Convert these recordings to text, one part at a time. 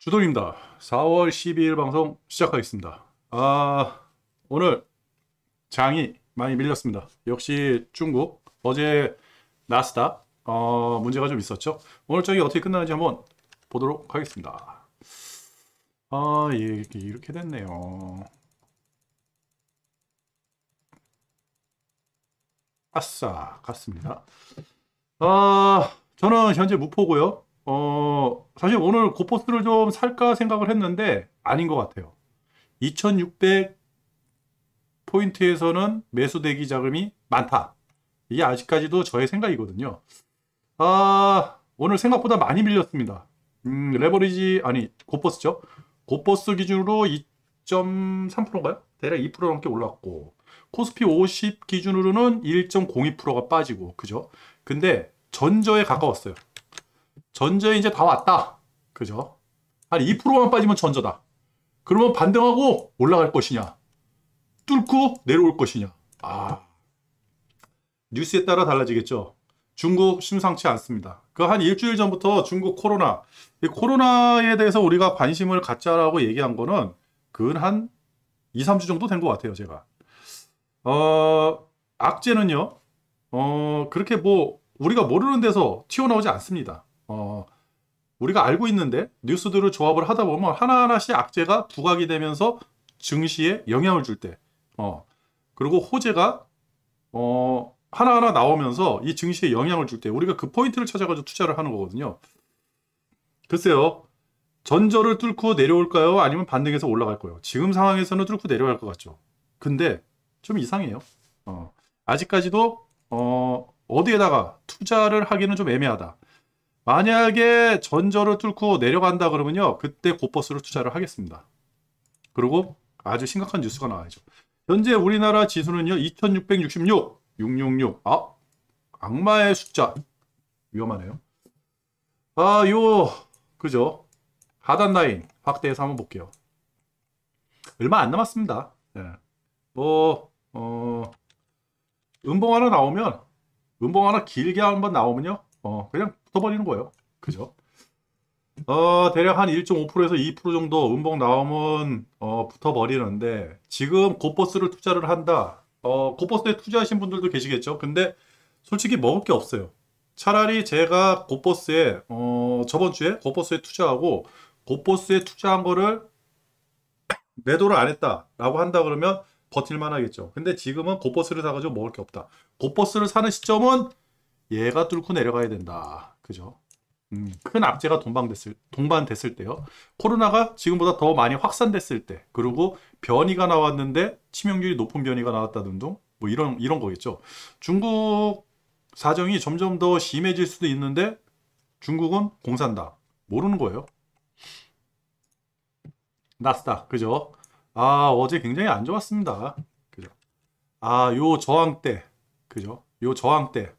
주동입니다. 4월 12일 방송 시작하겠습니다. 오늘 장이 많이 밀렸습니다. 역시 중국 어제 나스닥 문제가 좀 있었죠. 오늘 저기 어떻게 끝나는지 한번 보도록 하겠습니다. 예, 이렇게 됐네요. 아싸, 갔습니다. 저는 현재 무포고요. 사실 오늘 고포스를 좀 살까 생각을 했는데 아닌 것 같아요. 2600 포인트에서는 매수 대기 자금이 많다. 이게 아직까지도 저의 생각이거든요. 오늘 생각보다 많이 밀렸습니다. 레버리지, 아니, 고포스죠. 고포스 기준으로 2.3%인가요? 대략 2% 넘게 올랐고, 코스피 50 기준으로는 1.02%가 빠지고, 그죠? 근데 전저에 가까웠어요. 전저에 이제 다 왔다. 그죠? 한 2%만 빠지면 전저다. 그러면 반등하고 올라갈 것이냐? 뚫고 내려올 것이냐? 뉴스에 따라 달라지겠죠. 중국 심상치 않습니다. 그 한 일주일 전부터 중국 코로나, 이 코로나에 대해서 우리가 관심을 갖자라고 얘기한 거는 근 한 2, 3주 정도 된 것 같아요, 제가. 악재는요, 그렇게 뭐, 우리가 모르는 데서 튀어나오지 않습니다. 우리가 알고 있는데 뉴스들을 조합을 하다 보면 하나하나씩 악재가 부각이 되면서 증시에 영향을 줄 때, 그리고 호재가 하나하나 나오면서 이 증시에 영향을 줄 때 우리가 그 포인트를 찾아가지고 투자를 하는 거거든요. 글쎄요, 전저를 뚫고 내려올까요? 아니면 반등해서 올라갈 거예요? 지금 상황에서는 뚫고 내려갈 것 같죠. 근데 좀 이상해요. 아직까지도 어디에다가 투자를 하기는 좀 애매하다. 만약에 전저를 뚫고 내려간다 그러면요, 그때 고버스로 투자를 하겠습니다. 그리고 아주 심각한 뉴스가 나와야죠. 현재 우리나라 지수는요, 2666, 666. 악마의 숫자. 위험하네요. 그죠? 하단 라인 확대해서 한번 볼게요. 얼마 안 남았습니다. 네. 음봉 하나 나오면, 음봉 하나 길게 한번 나오면요, 그냥 붙어버리는 거예요. 그죠? 대략 한 1.5%에서 2% 정도 음봉 나오면, 붙어버리는데, 지금 고버스를 투자를 한다. 고버스에 투자하신 분들도 계시겠죠? 근데 솔직히 먹을 게 없어요. 차라리 제가 고버스에, 저번 주에 고버스에 투자하고, 고버스에 투자한 거를 매도를 안 했다라고 한다 그러면 버틸만 하겠죠. 근데 지금은 고버스를 사가지고 먹을 게 없다. 고버스를 사는 시점은 얘가 뚫고 내려가야 된다. 그죠? 큰 악재가 동반됐을 때요. 코로나가 지금보다 더 많이 확산됐을 때, 그리고 변이가 나왔는데 치명률이 높은 변이가 나왔다는 등, 뭐 이런 거겠죠. 중국 사정이 점점 더 심해질 수도 있는데 중국은 공산다. 모르는 거예요. 나스닥, 그죠? 어제 굉장히 안 좋았습니다. 그죠? 요 저항대, 그죠? 요 저항대,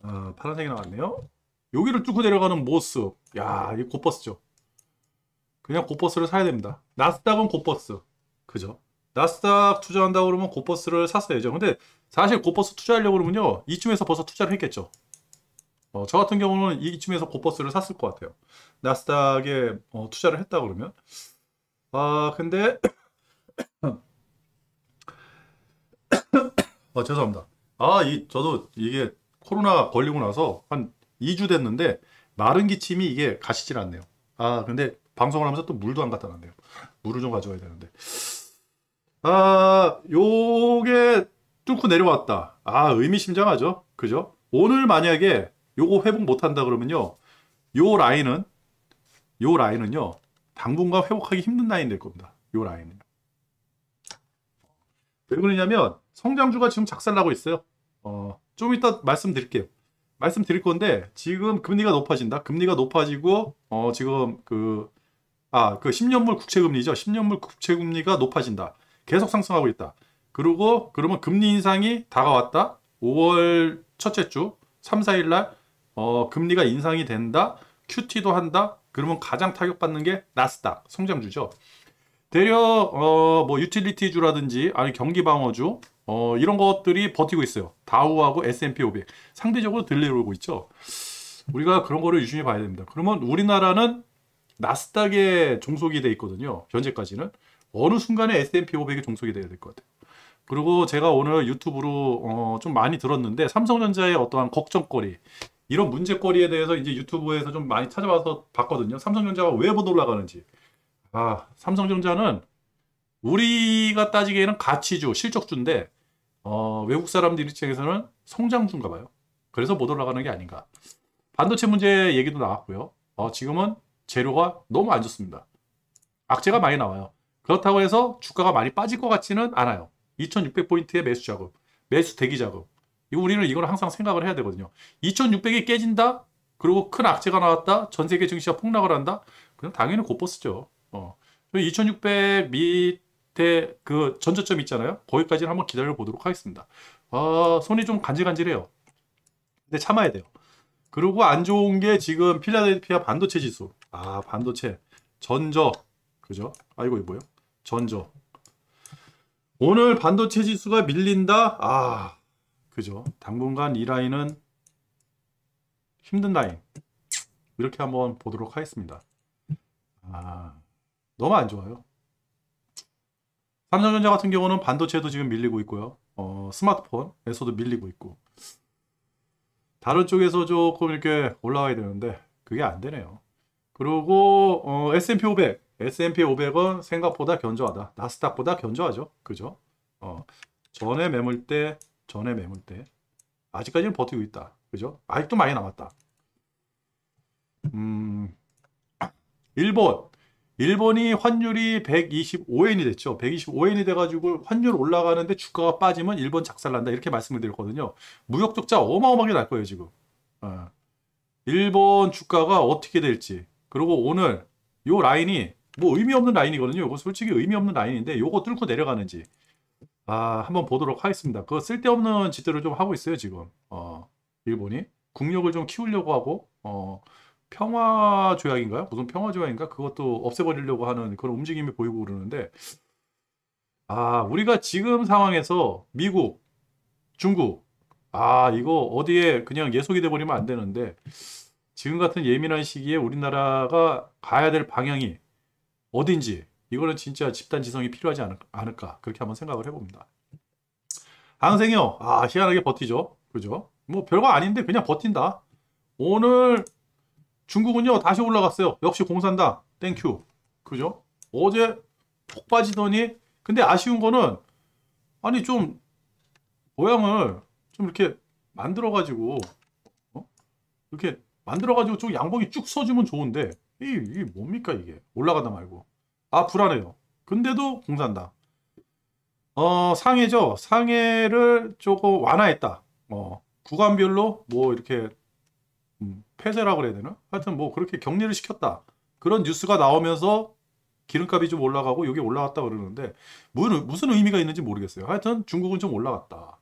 파란색이 나왔네요. 여기를 뚫고 내려가는 모습. 야, 이 고버스죠. 그냥 고버스를 사야 됩니다. 나스닥은 고버스. 그죠? 나스닥 투자한다고 그러면 고버스를 샀어야죠. 근데 사실 고버스 투자하려고 그러면요, 이쯤에서 벌써 투자를 했겠죠. 저 같은 경우는 이쯤에서 고버스를 샀을 것 같아요. 나스닥에 투자를 했다 그러면. 근데 죄송합니다. 저도 이게 코로나 걸리고 나서 한 2주 됐는데 마른 기침이 이게 가시질 않네요. 근데 방송을 하면서 또 물도 안 갖다 놨네요. 물을 좀 가져와야 되는데. 요게 뚫고 내려왔다. 의미심장하죠. 그죠? 오늘 만약에 요거 회복 못 한다 그러면요, 요 라인은요, 당분간 회복하기 힘든 라인 될 겁니다. 요 라인은. 왜 그러냐면 성장주가 지금 작살나고 있어요. 좀 이따 말씀드릴 건데, 지금 금리가 높아진다. 금리가 높아지고, 지금 그 10년물 국채금리죠. 10년물 국채금리가 높아진다. 계속 상승하고 있다. 그리고, 그러면 금리 인상이 다가왔다. 5월 첫째 주, 3, 4일 날, 금리가 인상이 된다. QT도 한다. 그러면 가장 타격받는 게 나스닥, 성장주죠. 대려, 뭐, 유틸리티주라든지, 아니, 경기방어주, 이런 것들이 버티고 있어요. 다우하고 S&P 500. 상대적으로 들 내려오고 있죠. 우리가 그런 거를 유심히 봐야 됩니다. 그러면 우리나라는 나스닥에 종속이 돼 있거든요. 현재까지는. 어느 순간에 S&P 500에 종속이 돼야 될 것 같아요. 그리고 제가 오늘 유튜브로 좀 많이 들었는데 삼성전자의 어떠한 걱정거리, 이런 문제거리에 대해서 이제 유튜브에서 좀 많이 찾아봐서 봤거든요. 삼성전자가 왜 못 올라가는지. 삼성전자는 우리가 따지기에는 가치주, 실적주인데 외국 사람들 입장에서는 성장주인가 봐요. 그래서 못 올라가는 게 아닌가. 반도체 문제 얘기도 나왔고요. 지금은 재료가 너무 안 좋습니다. 악재가 많이 나와요. 그렇다고 해서 주가가 많이 빠질 것 같지는 않아요. 2600포인트의 매수 자금, 매수 대기 자금. 우리는 이걸 항상 생각을 해야 되거든요. 2600이 깨진다? 그리고 큰 악재가 나왔다? 전 세계 증시가 폭락을 한다? 그냥 당연히 곧버스죠. 2600 밑에 그 전저점 있잖아요. 거기까지는 한번 기다려 보도록 하겠습니다. 손이 좀 간질간질해요. 근데 참아야 돼요. 그리고 안 좋은 게 지금 필라델피아 반도체 지수. 반도체. 전저. 그죠? 이거 뭐예요? 전저. 오늘 반도체 지수가 밀린다? 그죠? 당분간 이 라인은 힘든 라인. 이렇게 한번 보도록 하겠습니다. 너무 안 좋아요. 삼성전자 같은 경우는 반도체도 지금 밀리고 있고요. 스마트폰에서도 밀리고 있고. 다른 쪽에서 조금 이렇게 올라와야 되는데 그게 안 되네요. 그리고 S&P 500. S&P 500은 생각보다 견조하다. 나스닥보다 견조하죠. 그죠? 전에 매물대 아직까지는 버티고 있다. 그죠? 아직도 많이 남았다. 일본이 환율이 125엔이 됐죠. 125엔이 돼가지고 환율 올라가는데 주가가 빠지면 일본 작살난다. 이렇게 말씀을 드렸거든요. 무역 적자 어마어마하게 날 거예요, 지금. 일본 주가가 어떻게 될지. 그리고 오늘 요 라인이 뭐 의미 없는 라인이거든요. 이거 솔직히 의미 없는 라인인데 요거 뚫고 내려가는지 한번 보도록 하겠습니다. 그 쓸데없는 짓들을 좀 하고 있어요, 지금. 일본이 국력을 좀 키우려고 하고 평화 조약인가요? 무슨 평화 조약인가? 그것도 없애버리려고 하는 그런 움직임이 보이고 그러는데 우리가 지금 상황에서 미국, 중국 이거 어디에 그냥 예속이 돼버리면 안 되는데 지금 같은 예민한 시기에 우리나라가 가야 될 방향이 어딘지 이거는 진짜 집단지성이 필요하지 않을까 그렇게 한번 생각을 해봅니다. 항생이요. 희한하게 버티죠. 그죠? 뭐 별거 아닌데 그냥 버틴다. 오늘 중국은요 다시 올라갔어요. 역시 공산당 땡큐. 그죠? 어제 폭 빠지더니 근데 아쉬운 거는 좀 모양을 좀 이렇게 만들어가지고 이렇게 만들어가지고 좀 양봉이 쭉 서주면 좋은데 이게 뭡니까 이게 올라가다 말고 불안해요. 근데도 공산당 상해죠. 상해를 조금 완화했다. 구간별로 뭐 이렇게 폐쇄라고 그래야 되나? 하여튼 뭐 그렇게 격리를 시켰다. 그런 뉴스가 나오면서 기름값이 좀 올라가고 여기 올라갔다 그러는데 무슨 의미가 있는지 모르겠어요. 하여튼 중국은 좀 올라갔다.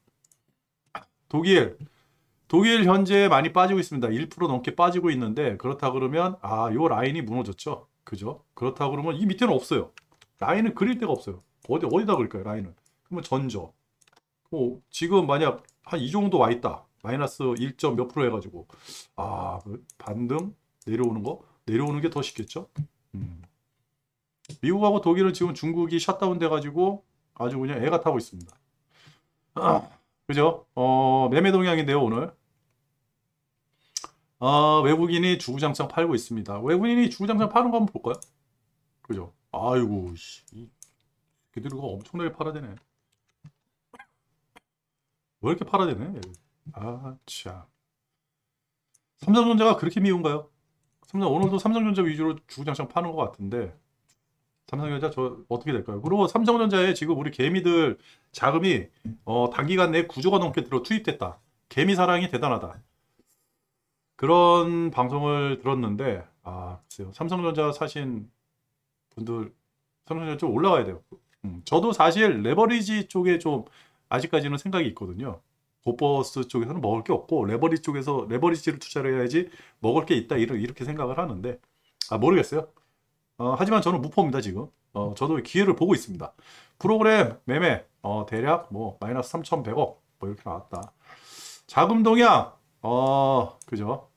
독일 현재 많이 빠지고 있습니다. 1% 넘게 빠지고 있는데 그렇다 그러면 요 라인이 무너졌죠. 그죠? 그렇다 그러면 이 밑에는 없어요. 라인을 그릴 데가 없어요. 어디다 그릴까요? 라인을. 그러면 전저. 지금 만약 한 이 정도 와 있다. 마이너스 1점 몇 프로 해가지고 반등 내려오는 게 더 쉽겠죠. 미국하고 독일은 지금 중국이 셧다운 돼가지고 아주 그냥 애가 타고 있습니다. 그죠? 매매 동향인데요 오늘. 외국인이 주구장창 팔고 있습니다. 외국인이 주구장창 파는 거 한번 볼까요? 그죠? 아이고 걔들이 엄청나게 팔아대네. 왜 이렇게 팔아대네? 참. 삼성전자가 그렇게 미운가요? 오늘도 삼성전자 위주로 주구장창 파는 것 같은데 삼성전자 저 어떻게 될까요? 그리고 삼성전자에 지금 우리 개미들 자금이 단기간 내에 9조가 넘게 투입됐다. 개미 사랑이 대단하다. 그런 방송을 들었는데 글쎄요. 삼성전자 사신 분들 삼성전자 좀 올라가야 돼요. 저도 사실 레버리지 쪽에 좀 아직까지는 생각이 있거든요. 고버스 쪽에서는 먹을 게 없고 레버리지를 투자를 해야지 먹을 게 있다 이렇게 생각을 하는데 모르겠어요. 하지만 저는 무포입니다 지금. 저도 기회를 보고 있습니다. 프로그램 매매 대략 뭐 마이너스 3,100억 뭐 이렇게 나왔다. 자금 동향 그죠?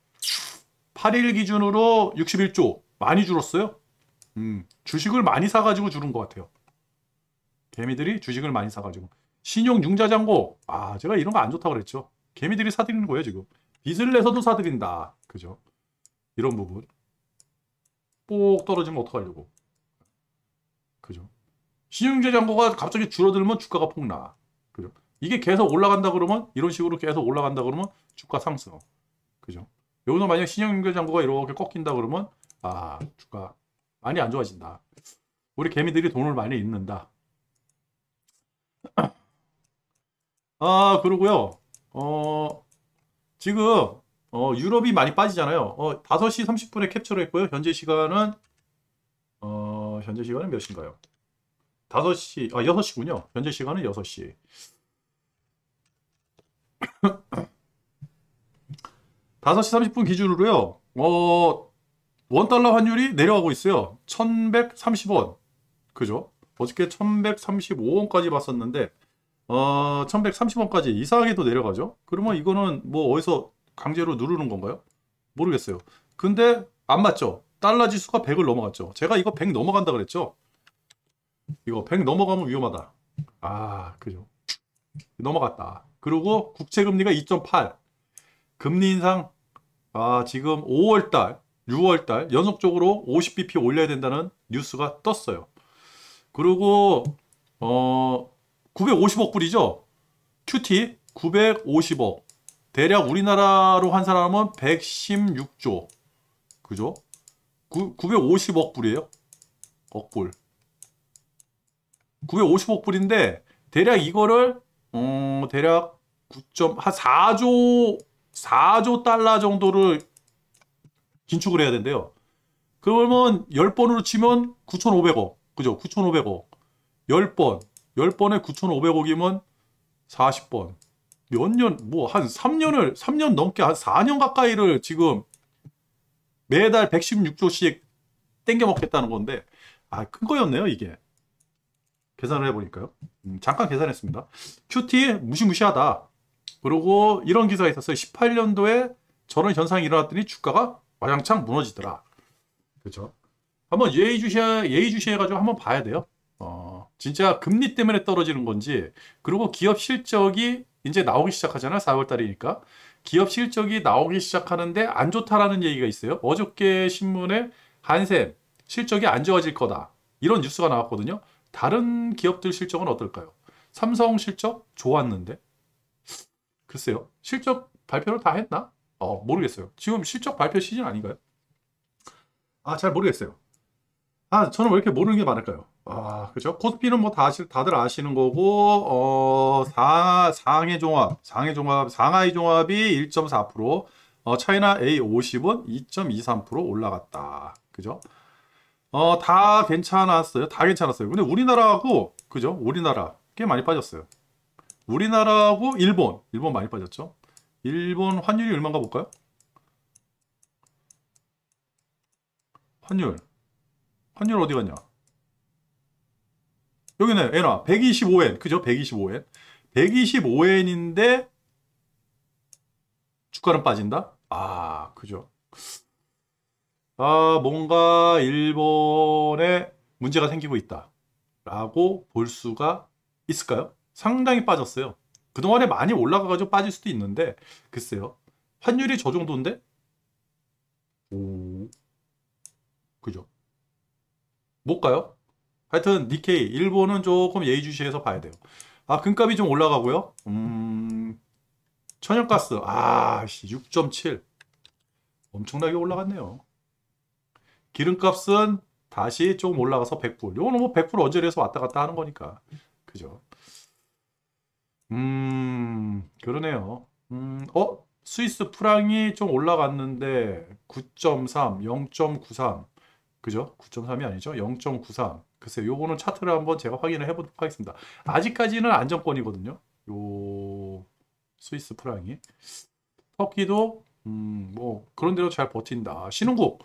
8일 기준으로 61조 많이 줄었어요. 주식을 많이 사가지고 줄은 것 같아요. 개미들이 주식을 많이 사가지고. 신용 융자잔고. 아, 제가 이런 거 안 좋다고 그랬죠. 개미들이 사들이는 거예요, 지금. 빚을 내서도 사들인다. 그죠? 이런 부분. 뽁 떨어지면 어떡하려고. 그죠? 신용융자잔고가 갑자기 줄어들면 주가가 폭락. 그죠? 이게 계속 올라간다 그러면, 이런 식으로 계속 올라간다 그러면 주가 상승. 그죠? 여기서 만약 신용융자잔고가 이렇게 꺾인다 그러면, 아, 주가 많이 안 좋아진다. 우리 개미들이 돈을 많이 잃는다. 아, 그러고요. 지금 유럽이 많이 빠지잖아요. 5시 30분에 캡처를 했고요. 현재 시간은 몇 시인가요? 5시, 6시군요. 현재 시간은 6시. 5시 30분 기준으로요. 원달러 환율이 내려가고 있어요. 1130원. 그죠? 어저께 1135원까지 봤었는데 1130원까지 이상하게도 내려가죠. 그러면 이거는 뭐 어디서 강제로 누르는 건가요? 모르겠어요. 근데 안 맞죠? 달러 지수가 100을 넘어갔죠. 제가 이거 100 넘어간다 그랬죠. 이거 100 넘어가면 위험하다. 아, 그죠. 넘어갔다. 그리고 국채금리가 2.8. 금리 인상 지금 5월달, 6월달 연속적으로 50bp 올려야 된다는 뉴스가 떴어요. 그리고 950억 불이죠. QT 950억. 대략 우리나라로 환산하면 116조. 그죠? 950억 불이에요. 억불. 950억 불인데 대략 이거를 대략 4조 달러 정도를 긴축을 해야 된대요. 그러면 10번으로 치면 9,500억. 그죠? 9,500억. 10번. 10번에 9,500억이면 40번. 몇 년, 뭐, 한 3년 넘게, 한 4년 가까이를 지금 매달 116조씩 땡겨 먹겠다는 건데, 큰 거였네요, 이게. 계산을 해보니까요. 잠깐 계산했습니다. QT 무시무시하다. 그리고 이런 기사가 있었어요. 18년도에 저런 현상이 일어났더니 주가가 와장창 무너지더라. 그렇죠? 한번 예의주시해가지고 한번 봐야 돼요. 진짜 금리 때문에 떨어지는 건지, 그리고 기업 실적이 이제 나오기 시작하잖아요. 4월 달이니까. 기업 실적이 나오기 시작하는데 안 좋다라는 얘기가 있어요. 어저께 신문에 한샘 실적이 안 좋아질 거다. 이런 뉴스가 나왔거든요. 다른 기업들 실적은 어떨까요? 삼성 실적 좋았는데. 글쎄요. 실적 발표를 다 했나? 모르겠어요. 지금 실적 발표 시즌 아닌가요? 잘 모르겠어요. 저는 왜 이렇게 모르는 게 많을까요? 그죠? 코스피는 뭐 다들 아시는 거고, 상하이 종합이 1.4%, 차이나 A50은 2.23% 올라갔다. 그죠? 다 괜찮았어요. 다 괜찮았어요. 근데 우리나라하고, 그죠? 우리나라 꽤 많이 빠졌어요. 우리나라하고 일본 많이 빠졌죠? 일본 환율이 얼마인가 볼까요? 환율 어디 갔냐? 여기네, 에나 125엔. 그죠? 125엔. 125엔인데 주가는 빠진다? 그죠? 뭔가 일본에 문제가 생기고 있다 라고 볼 수가 있을까요? 상당히 빠졌어요. 그동안에 많이 올라가가지고 빠질 수도 있는데, 글쎄요. 환율이 저 정도인데? 오, 그죠? 못 가요? 하여튼 니케이 일본은 조금 예의주시해서 봐야 돼요. 금값이 좀 올라가고요. 천연가스 6.7 엄청나게 올라갔네요. 기름값은 다시 조금 올라가서 100불. 요거는 뭐 100불 어제에서 왔다 갔다 하는 거니까. 그죠? 그러네요. 스위스 프랑이 좀 올라갔는데 9.3, 0.93. 그죠? 9.3이 아니죠? 0.93. 글쎄요, 요거는 차트를 한번 제가 확인을 해보도록 하겠습니다. 아직까지는 안정권이거든요. 요 스위스 프랑이. 터키도 뭐 그런 대로 잘 버틴다. 신흥국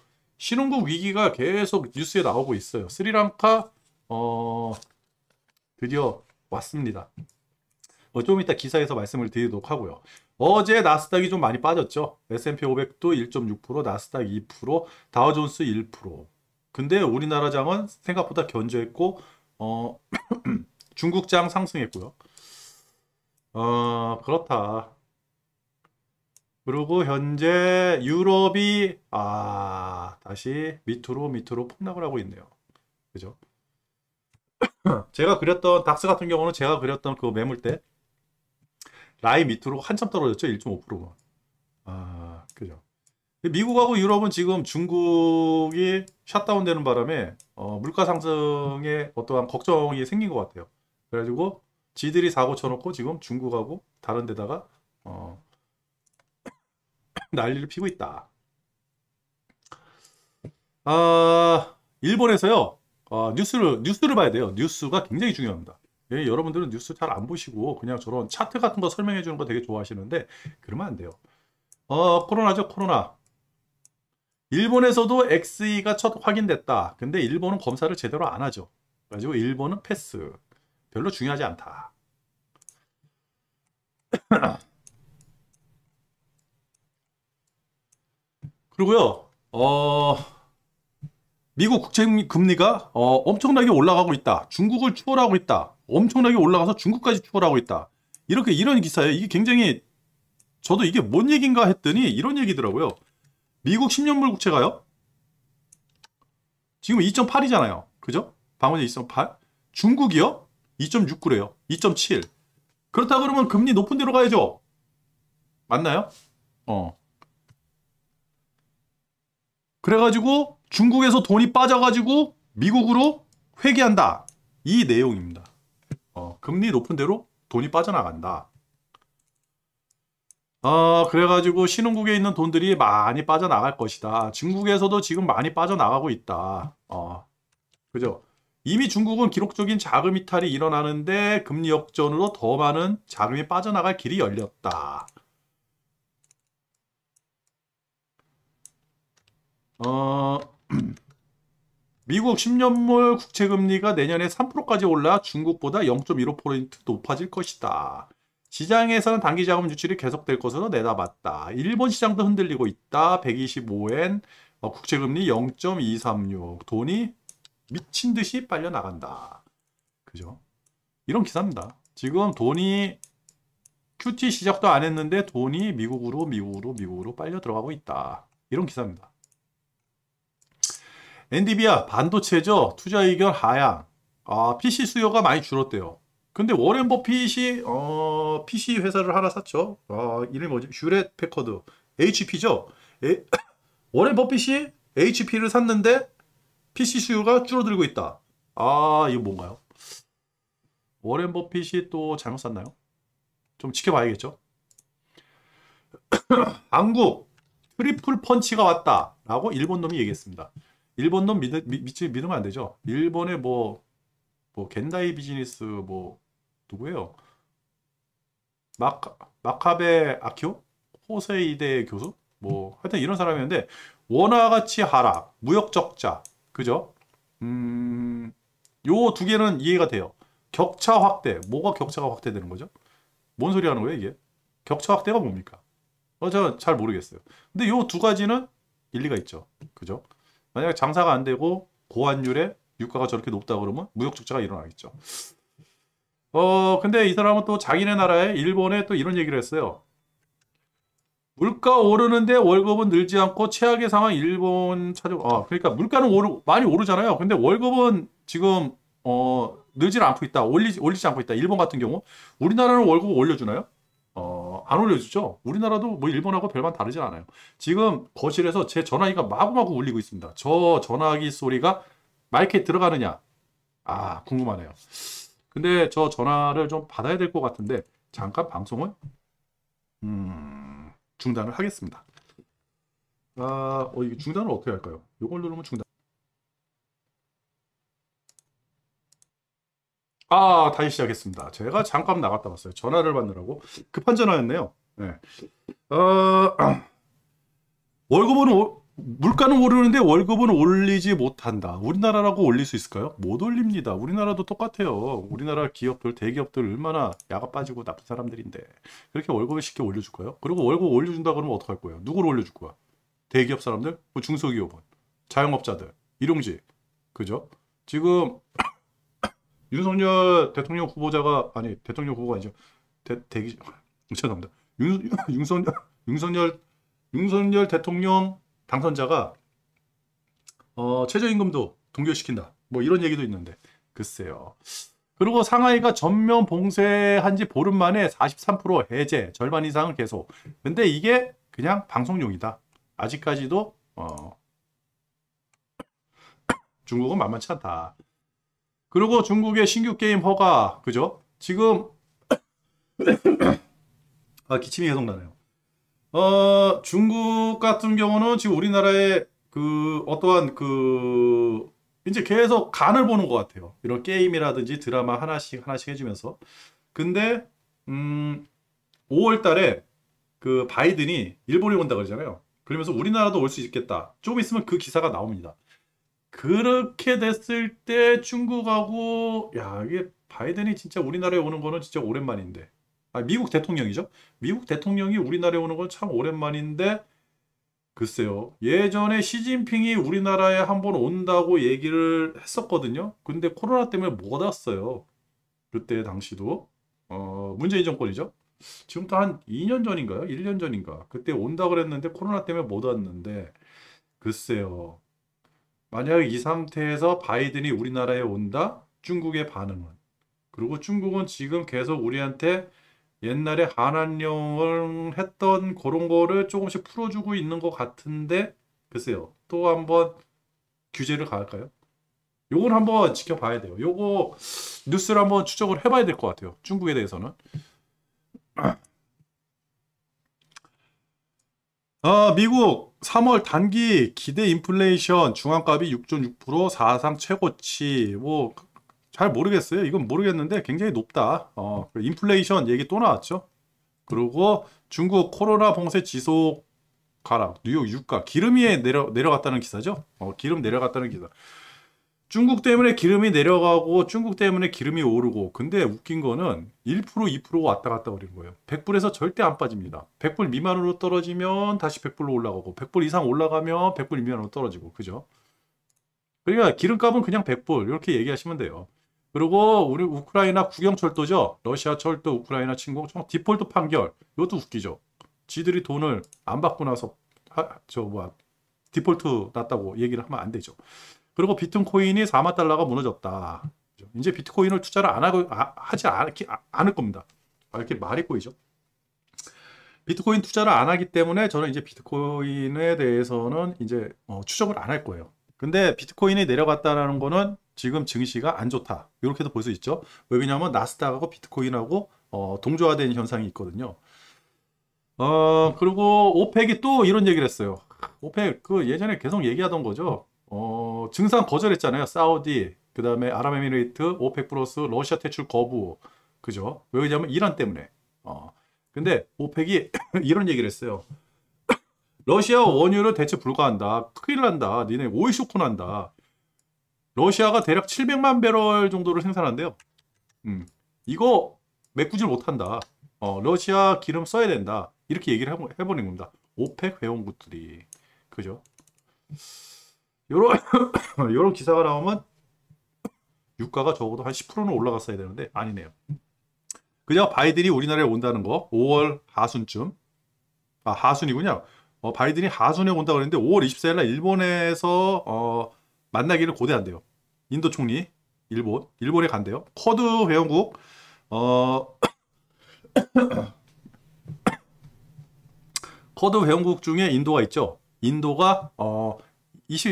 위기가 계속 뉴스에 나오고 있어요. 스리랑카 드디어 왔습니다. 좀 이따 기사에서 말씀을 드리도록 하고요. 어제 나스닥이 좀 많이 빠졌죠. S&P 500도 1.6%, 나스닥 2%, 다우존스 1%. 근데 우리나라 장은 생각보다 견조했고, 중국 장 상승했고요. 그렇다. 그리고 현재 유럽이 다시 밑으로 폭락을 하고 있네요. 그죠? 제가 그렸던 닥스 같은 경우는 제가 그렸던 그 매물대 라인 밑으로 한참 떨어졌죠. 1.5%가. 그죠. 미국하고 유럽은 지금 중국이 샷다운 되는 바람에 물가 상승에 어떠한 걱정이 생긴 것 같아요. 그래가지고 지들이 사고 쳐놓고 지금 중국하고 다른 데다가 난리를 피고 있다. 일본에서요. 뉴스를 봐야 돼요. 뉴스가 굉장히 중요합니다. 여러분들은 뉴스 잘 안 보시고 그냥 저런 차트 같은 거 설명해 주는 거 되게 좋아하시는데 그러면 안 돼요. 코로나죠, 코로나. 일본에서도 XE가 첫 확인됐다. 근데 일본은 검사를 제대로 안 하죠. 그래가지고 일본은 패스. 별로 중요하지 않다. 그리고요, 미국 국채 금리가 엄청나게 올라가고 있다. 중국을 추월하고 있다. 엄청나게 올라가서 중국까지 추월하고 있다. 이런 기사예요. 이게 굉장히 저도 이게 뭔 얘기인가 했더니 이런 얘기더라고요. 미국 10년물 국채가요. 지금 2.8이잖아요. 그죠? 방어제 2.8. 중국이요? 2.69래요. 2.7. 그렇다 그러면 금리 높은 데로 가야죠. 맞나요? 그래가지고 중국에서 돈이 빠져가지고 미국으로 회귀한다. 이 내용입니다. 금리 높은 데로 돈이 빠져나간다. 그래가지고 신흥국에 있는 돈들이 많이 빠져나갈 것이다. 중국에서도 지금 많이 빠져나가고 있다. 그죠? 이미 중국은 기록적인 자금 이탈이 일어나는데 금리 역전으로 더 많은 자금이 빠져나갈 길이 열렸다. 미국 10년물 국채금리가 내년에 3%까지 올라 중국보다 0.15% 높아질 것이다. 시장에서는 단기 자금 유출이 계속될 것으로 내다봤다. 일본 시장도 흔들리고 있다. 125엔, 국채금리 0.236. 돈이 미친 듯이 빨려 나간다. 그죠? 이런 기사입니다. 지금 돈이 QT 시작도 안 했는데 돈이 미국으로 빨려 들어가고 있다. 이런 기사입니다. 엔비디아 반도체죠. 투자 의견 하향. PC 수요가 많이 줄었대요. 근데 워렌 버핏이 PC 회사를 하나 샀죠. 이름이 뭐지? 휴렛 패커드. HP죠. 워렌 버핏이 HP를 샀는데 PC 수요가 줄어들고 있다. 이거 뭔가요? 워렌 버핏이 또 잘못 샀나요? 좀 지켜봐야겠죠. 한국 트리플 펀치가 왔다. 라고 일본 놈이 얘기했습니다. 일본 놈 믿으면 안 되죠. 일본의 뭐 겐다이 비즈니스 누구예요? 마카베 아키오? 호세이데 교수? 하여튼 이런 사람이었는데 원화 가치 하락, 무역 적자, 그죠? 요 두 개는 이해가 돼요. 격차 확대, 뭐가 격차가 확대되는 거죠? 뭔 소리 하는 거예요, 이게? 격차 확대가 뭡니까? 저는 잘 모르겠어요. 근데 요 두 가지는 일리가 있죠. 그죠? 만약에 장사가 안 되고 고환율에 유가가 저렇게 높다 그러면 무역 적자가 일어나겠죠. 근데 이 사람은 또 자기네 나라에 일본에 또 이런 얘기를 했어요. 물가 오르는데 월급은 늘지 않고 최악의 상황 일본 그러니까 물가는 많이 오르잖아요. 근데 월급은 지금 늘지 않고 있다. 올리지 않고 있다. 일본 같은 경우 우리나라는 월급을 올려주나요? 안 올려주죠. 우리나라도 일본하고 별반 다르지 않아요. 지금 거실에서 제 전화기가 마구마구 울리고 있습니다. 저 전화기 소리가 마이크에 들어가느냐? 궁금하네요. 근데 저 전화를 좀 받아야 될 것 같은데 잠깐 방송을 중단을 하겠습니다. 이게 중단을 어떻게 할까요? 이걸 누르면 중단. 다시 시작했습니다. 제가 잠깐 나갔다 왔어요. 전화를 받느라고. 급한 전화였네요. 네. 월급은 물가는 오르는데 월급은 올리지 못한다. 우리나라라고 올릴 수 있을까요? 못 올립니다. 우리나라도 똑같아요. 우리나라 기업들, 대기업들 얼마나 야가 빠지고 나쁜 사람들인데 그렇게 월급을 쉽게 올려줄까요? 그리고 월급 올려준다 그러면 어떡할 거예요? 누구를 올려줄 거야? 대기업 사람들? 뭐 중소기업은? 자영업자들? 일용직? 그죠? 지금 윤석열 대통령 후보자가 아니 대통령 후보가 아니죠. 대기 죄송합니다. 윤석열 윤석열 대통령 당선자가 최저임금도 동결시킨다. 뭐 이런 얘기도 있는데 글쎄요. 그리고 상하이가 전면 봉쇄한 지 보름 만에 43% 해제, 절반 이상은 계속. 근데 이게 그냥 방송용이다. 아직까지도 중국은 만만치 않다. 그리고 중국의 신규 게임 허가, 그죠? 지금 기침이 계속 나네요. 중국 같은 경우는 지금 우리나라의 그 어떠한 그 이제 계속 간을 보는 것 같아요. 이런 게임이라든지 드라마 하나씩 해주면서. 근데 5월 달에 그 바이든이 일본에 온다 그러잖아요. 그러면서 우리나라도 올 수 있겠다. 좀 있으면 그 기사가 나옵니다. 그렇게 됐을 때 중국하고 야 이게 바이든이 진짜 우리나라에 오는 거는 진짜 오랜만인데 미국 대통령이죠. 미국 대통령이 우리나라에 오는 건 참 오랜만인데 글쎄요. 예전에 시진핑이 우리나라에 한번 온다고 얘기를 했었거든요. 근데 코로나 때문에 못 왔어요. 그때 당시도 문재인 정권이죠. 지금부터 한 2년 전인가요? 1년 전인가? 그때 온다 그랬는데 코로나 때문에 못 왔는데 글쎄요. 만약 이 상태에서 바이든이 우리나라에 온다? 중국의 반응은? 그리고 중국은 지금 계속 우리한테 옛날에 한한령을 했던 그런 거를 조금씩 풀어주고 있는 것 같은데 글쎄요. 또 한번 규제를 가할까요? 요건 한번 지켜봐야 돼요. 요거 뉴스를 한번 추적을 해봐야 될 것 같아요. 중국에 대해서는. 미국 3월 단기 기대 인플레이션 중앙값이 6.6% 사상 최고치. 뭐 잘 모르겠어요. 이건 모르겠는데 굉장히 높다. 인플레이션 얘기 또 나왔죠. 그리고 중국 코로나 봉쇄 지속 가락, 뉴욕 유가, 기름이 내려갔다는 기사죠. 기름 내려갔다는 기사. 중국 때문에 기름이 내려가고 중국 때문에 기름이 오르고 근데 웃긴 거는 1% 2% 왔다 갔다 그린 거예요. 100불에서 절대 안 빠집니다. 100불 미만으로 떨어지면 다시 100불로 올라가고 100불 이상 올라가면 100불 미만으로 떨어지고 그죠? 그러니까 기름값은 그냥 100불 이렇게 얘기하시면 돼요. 그리고 우리 우크라이나 국영철도죠. 러시아 철도 우크라이나 침공 디폴트 판결. 이것도 웃기죠. 지들이 돈을 안 받고 나서 디폴트 났다고 얘기를 하면 안 되죠. 그리고 비트코인이 4만 달러가 무너졌다. 이제 비트코인을 투자를 하지 않을 겁니다. 이렇게 말이 꼬이죠. 비트코인 투자를 안 하기 때문에 저는 이제 비트코인에 대해서는 이제 추적을 안 할 거예요. 근데 비트코인이 내려갔다는 거는 지금 증시가 안 좋다. 이렇게도 볼 수 있죠. 왜냐하면 나스닥하고 비트코인하고 동조화된 현상이 있거든요. 그리고 오펙이 또 이런 얘기를 했어요. 오펙 그 예전에 계속 얘기하던 거죠. 증상 거절했잖아요. 사우디, 그 다음에 아랍에미레이트, 오펙 플러스 러시아 퇴출 거부. 그죠? 왜냐면 이란 때문에. 근데 오펙이 이런 얘기를 했어요. 러시아 원유를 대체 불가한다. 큰일 난다. 니네 오일 쇼크 난다. 러시아가 대략 700만 배럴 정도를 생산한대요. 이거 메꾸질 못한다. 러시아 기름 써야 된다. 이렇게 얘기를 해버린 겁니다. 오펙 회원국들이. 그죠? 요런 기사가 나오면 유가가 적어도 한 10%는 올라갔어야 되는데 아니네요. 그냥 바이든이 우리나라에 온다는 거 5월 하순쯤 하순이군요. 바이든이 하순에 온다고 그랬는데 5월 24일 날 일본에서 만나기를 고대한대요. 인도 총리 일본에 간대요. 쿼드 회원국 쿼드 회원국 중에 인도가 있죠. 인도가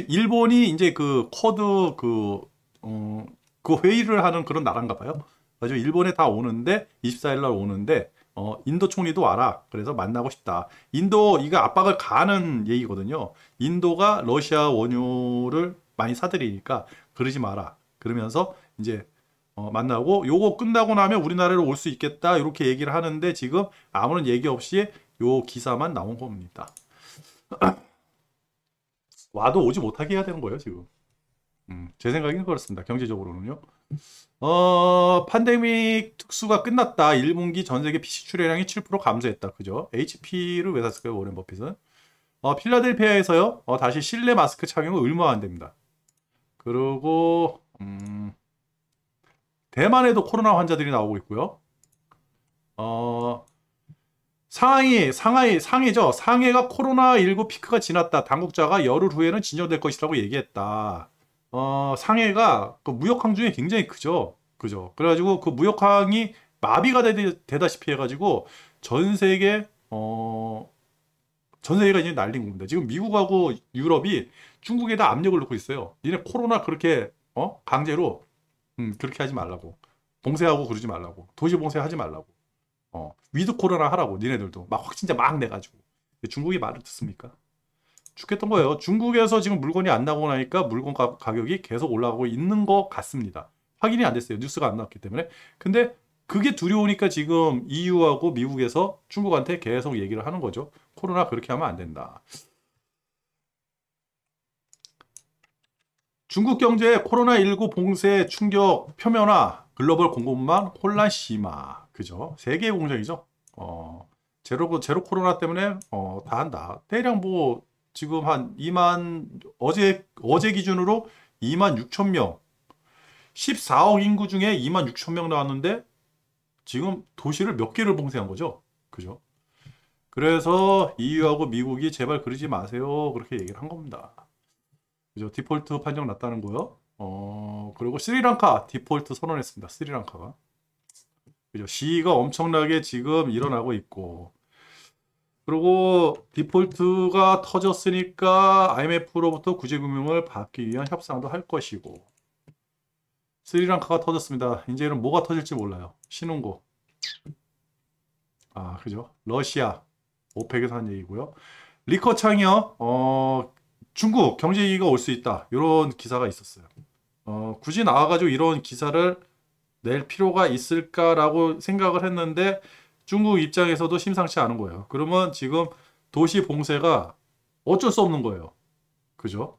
일본이 이제 그 쿼드 그 회의를 하는 그런 나라인가 봐요. 그래서 일본에 다 오는데 24일 날 오는데 인도 총리도 와라. 그래서 만나고 싶다. 인도 이거 압박을 가하는 얘기거든요. 인도가 러시아 원유를 많이 사들이니까 그러지 마라. 그러면서 이제 만나고 요거 끝나고 나면 우리나라로 올 수 있겠다. 이렇게 얘기를 하는데 지금 아무런 얘기 없이 요 기사만 나온 겁니다. 와도 오지 못하게 해야 되는 거예요, 지금. 제 생각엔 그렇습니다. 경제적으로는요. 팬데믹 특수가 끝났다. 1분기 전 세계 PC 출하량이 7% 감소했다. 그죠? HP를 왜 샀을까요, 워렌 버핏은? 필라델피아에서요, 다시 실내 마스크 착용을 의무화한답니다. 그리고, 대만에도 코로나 환자들이 나오고 있고요. 상해죠. 상해가 코로나19 피크가 지났다. 당국자가 열흘 후에는 진정될 것이라고 얘기했다. 상해가 그 무역항 중에 굉장히 크죠. 그죠. 그래가지고 그 무역항이 마비가 되다시피 해가지고 전 세계, 전 세계가 이제 난린 겁니다. 지금 미국하고 유럽이 중국에다 압력을 넣고 있어요. 니네 코로나 그렇게, 강제로, 그렇게 하지 말라고. 봉쇄하고 그러지 말라고. 도시 봉쇄하지 말라고. 위드 코로나 하라고. 니네들도 막 확진자 막 내가지고. 중국이 말을 듣습니까? 죽겠던 거예요. 중국에서 지금 물건이 안 나오고 나니까 물건 가격이 계속 올라가고 있는 것 같습니다. 확인이 안 됐어요. 뉴스가 안 나왔기 때문에. 근데 그게 두려우니까 지금 EU하고 미국에서 중국한테 계속 얘기를 하는 거죠. 코로나 그렇게 하면 안 된다. 중국 경제 코로나19 봉쇄 충격 표면화, 글로벌 공급망 혼란 심화. 그죠? 세계 공정이죠. 제로 코로나 때문에 다 한다. 대략 뭐 지금 한 2만, 어제 기준으로 2만 6천 명, 14억 인구 중에 2만 6천 명 나왔는데 지금 도시를 몇 개를 봉쇄한 거죠. 그죠? 그래서 EU하고 미국이 제발 그러지 마세요. 그렇게 얘기를 한 겁니다. 그죠? 디폴트 판정 났다는 거요. 그리고 스리랑카 디폴트 선언했습니다. 스리랑카가. 그죠? 시위가 엄청나게 지금 일어나고 있고. 그리고 디폴트가 터졌으니까 IMF로부터 구제금융을 받기 위한 협상도 할 것이고. 스리랑카가 터졌습니다. 이제는 뭐가 터질지 몰라요. 신흥국. 그죠? 러시아. 오펙에서 한 얘기고요. 리커창이요. 중국 경제위기가 올 수 있다. 이런 기사가 있었어요. 굳이 나와가지고 이런 기사를 낼 필요가 있을까라고 생각을 했는데 중국 입장에서도 심상치 않은 거예요. 그러면 지금 도시 봉쇄가 어쩔 수 없는 거예요. 그죠?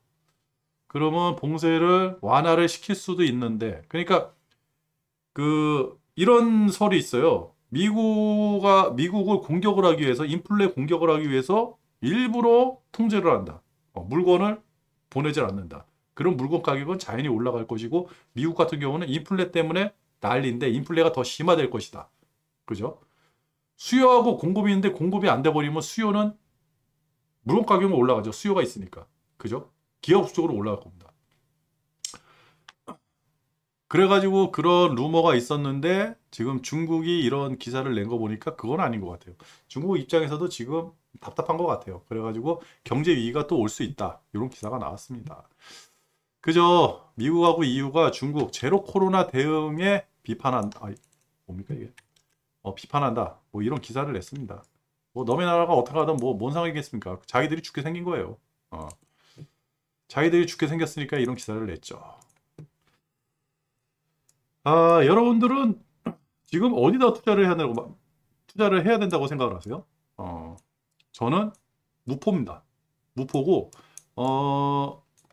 그러면 봉쇄를 완화를 시킬 수도 있는데, 그러니까 이런 설이 있어요. 미국을 공격을 하기 위해서, 인플레 공격을 하기 위해서 일부러 통제를 한다. 물건을 보내질 않는다. 그럼 물건 가격은 자연히 올라갈 것이고, 미국 같은 경우는 인플레 때문에 난리인데 인플레가 더 심화될 것이다. 그죠? 수요하고 공급이 있는데 공급이 안 돼 버리면 수요는, 물건 가격은 올라가죠. 수요가 있으니까. 그죠? 기업 쪽으로 올라갈 겁니다. 그래가지고 그런 루머가 있었는데 지금 중국이 이런 기사를 낸 거 보니까 그건 아닌 것 같아요. 중국 입장에서도 지금 답답한 것 같아요. 그래가지고 경제 위기가 또 올 수 있다. 이런 기사가 나왔습니다. 그죠? 미국하고 EU가 중국 제로 코로나 대응에 뭡니까 이게? 비판한다. 뭐 이런 기사를 냈습니다. 뭐 너네 나라가 어떻게 하든 뭐 뭔 상관이겠습니까? 자기들이 죽게 생긴 거예요. 자기들이 죽게 생겼으니까 이런 기사를 냈죠. 여러분들은 지금 어디다 투자를 해야 된다고 생각을 하세요? 저는 무포입니다. 무포고,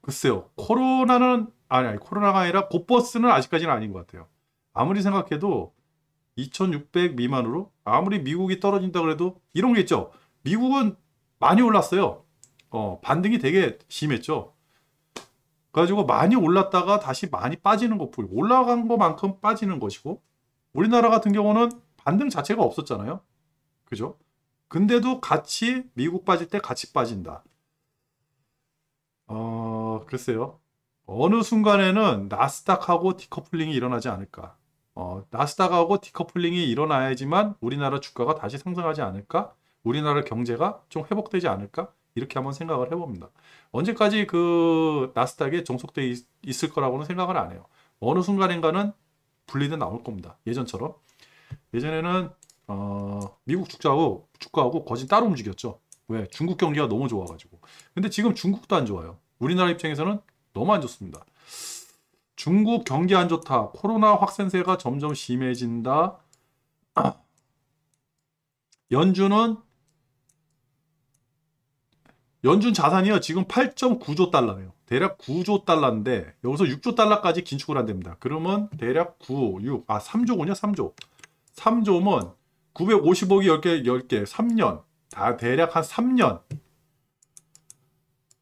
글쎄요. 코로나가 아니라 곧버스는 아직까지는 아닌 것 같아요. 아무리 생각해도 2600 미만으로, 아무리 미국이 떨어진다 그래도 이런 게 있죠. 미국은 많이 올랐어요. 반등이 되게 심했죠. 그래가지고 많이 올랐다가 다시 많이 빠지는 것뿐, 올라간 것만큼 빠지는 것이고, 우리나라 같은 경우는 반등 자체가 없었잖아요. 그죠? 근데도 같이 미국 빠질 때 같이 빠진다. 글쎄요. 어느 순간에는 나스닥하고 디커플링이 일어나지 않을까. 나스닥하고 디커플링이 일어나야지만 우리나라 주가가 다시 상승하지 않을까? 우리나라 경제가 좀 회복되지 않을까? 이렇게 한번 생각을 해봅니다. 언제까지 그 나스닥에 종속돼 있을 거라고는 생각을 안 해요. 어느 순간인가는 분리돼 나올 겁니다. 예전처럼. 예전에는 미국 주가하고 거진 따로 움직였죠. 왜? 중국 경기가 너무 좋아가지고. 근데 지금 중국도 안 좋아요. 우리나라 입장에서는 너무 안 좋습니다. 중국 경기 안 좋다. 코로나 확산세가 점점 심해진다. 연준은 연준 자산이요. 지금 8.9조 달러네요. 대략 9조 달러인데 여기서 6조 달러까지 긴축을 한답니다. 그러면 대략 9, 6, 3조군요. 3조. 3조면 950억이 10개, 3년. 다 대략 한 3년.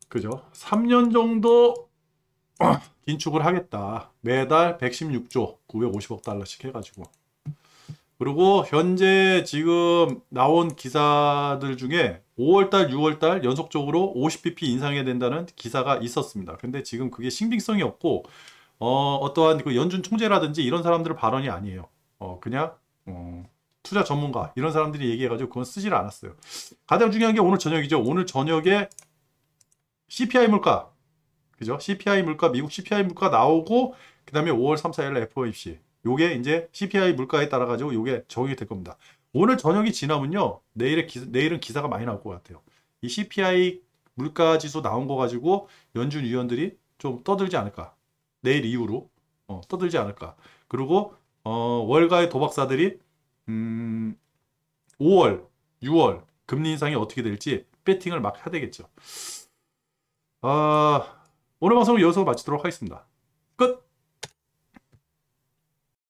그죠? 3년 정도 긴축을 하겠다. 매달 116조, 950억 달러씩 해가지고. 그리고 현재 지금 나온 기사들 중에 5월달, 6월달 연속적으로 50bp 인상해야 된다는 기사가 있었습니다. 근데 지금 그게 신빙성이 없고 어떠한 그 연준 총재라든지 이런 사람들의 발언이 아니에요. 그냥 투자 전문가 이런 사람들이 얘기해가지고 그건 쓰질 않았어요. 가장 중요한 게 오늘 저녁이죠. 오늘 저녁에 CPI 물가, 그죠? CPI 물가, 미국 CPI 물가 나오고 그 다음에 5월 3, 4일 FOMC. 요게 이제 CPI 물가에 따라 가지고 요게 적용이 될 겁니다. 오늘 저녁이 지나면요. 내일은 기사가 많이 나올 것 같아요. 이 CPI 물가 지수 나온 거 가지고 연준 위원들이 좀 떠들지 않을까. 내일 이후로 떠들지 않을까. 그리고 월가의 도박사들이 5월, 6월 금리 인상이 어떻게 될지 배팅을 막 해야 되겠죠. 오늘 방송은 여기서 마치도록 하겠습니다.